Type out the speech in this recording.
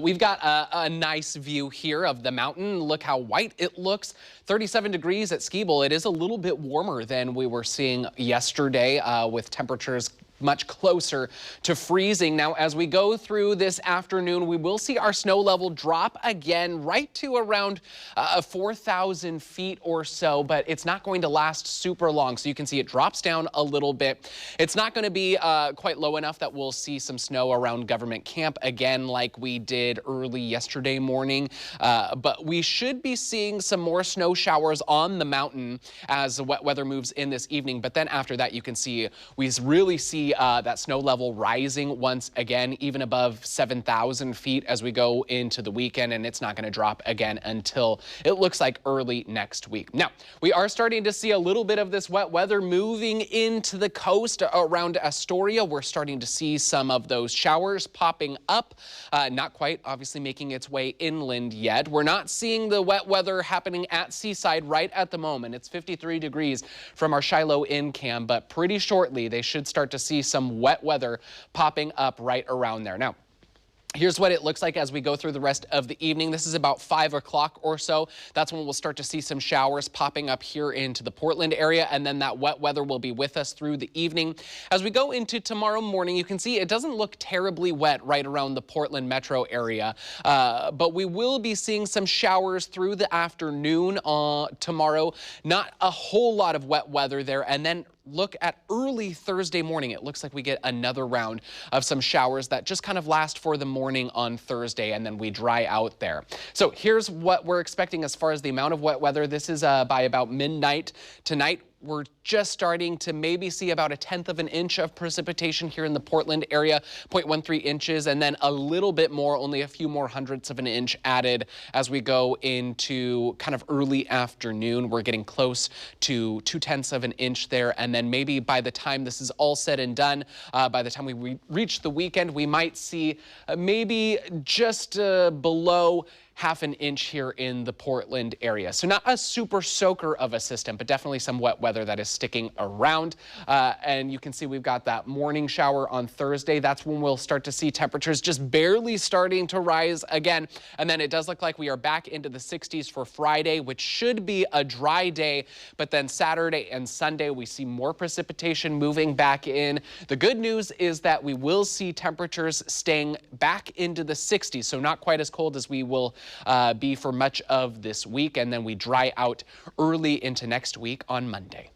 We've got a nice view here of the mountain. Look how white it looks. 37 degrees at Skible. It is a little bit warmer than we were seeing yesterday with temperatures much closer to freezing. Now, as we go through this afternoon, we will see our snow level drop again right to around 4,000 feet or so, but it's not going to last super long. So you can see it drops down a little bit. It's not going to be quite low enough that we'll see some snow around Government Camp again like we did early yesterday morning, but we should be seeing some more snow showers on the mountain as the wet weather moves in this evening. But then after that, you can see we really see that snow level rising once again, even above 7,000 feet as we go into the weekend, and it's not going to drop again until it looks like early next week. Now, we are starting to see a little bit of this wet weather moving into the coast around Astoria. We're starting to see some of those showers popping up, not quite obviously making its way inland yet. We're not seeing the wet weather happening at Seaside right at the moment. It's 53 degrees from our Shiloh Inn cam, but pretty shortly they should start to see some wet weather popping up right around there. Now, here's what it looks like as we go through the rest of the evening. This is about 5 o'clock or so. That's when we'll start to see some showers popping up here into the Portland area, and then that wet weather will be with us through the evening. As we go into tomorrow morning, you can see it doesn't look terribly wet right around the Portland metro area, but we will be seeing some showers through the afternoon tomorrow. Not a whole lot of wet weather there, and then look at early Thursday morning. It looks like we get another round of some showers that just kind of last for the morning on Thursday, and then we dry out there. So here's what we're expecting as far as the amount of wet weather. This is by about midnight tonight. We're just starting to maybe see about 1/10 of an inch of precipitation here in the Portland area, 0.13 inches, and then a little bit more, only a few more hundredths of an inch added as we go into kind of early afternoon. We're getting close to 2/10 of an inch there, and then maybe by the time this is all said and done, by the time we reach the weekend, we might see maybe just below 1/2 an inch here in the Portland area. So not a super soaker of a system, but definitely some wet weather that is sticking around. And you can see we've got that morning shower on Thursday. That's when we'll start to see temperatures just barely starting to rise again. And then it does look like we are back into the 60s for Friday, which should be a dry day. But then Saturday and Sunday, we see more precipitation moving back in. The good news is that we will see temperatures staying back into the 60s, so not quite as cold as we will be for much of this week, and then we dry out early into next week on Monday.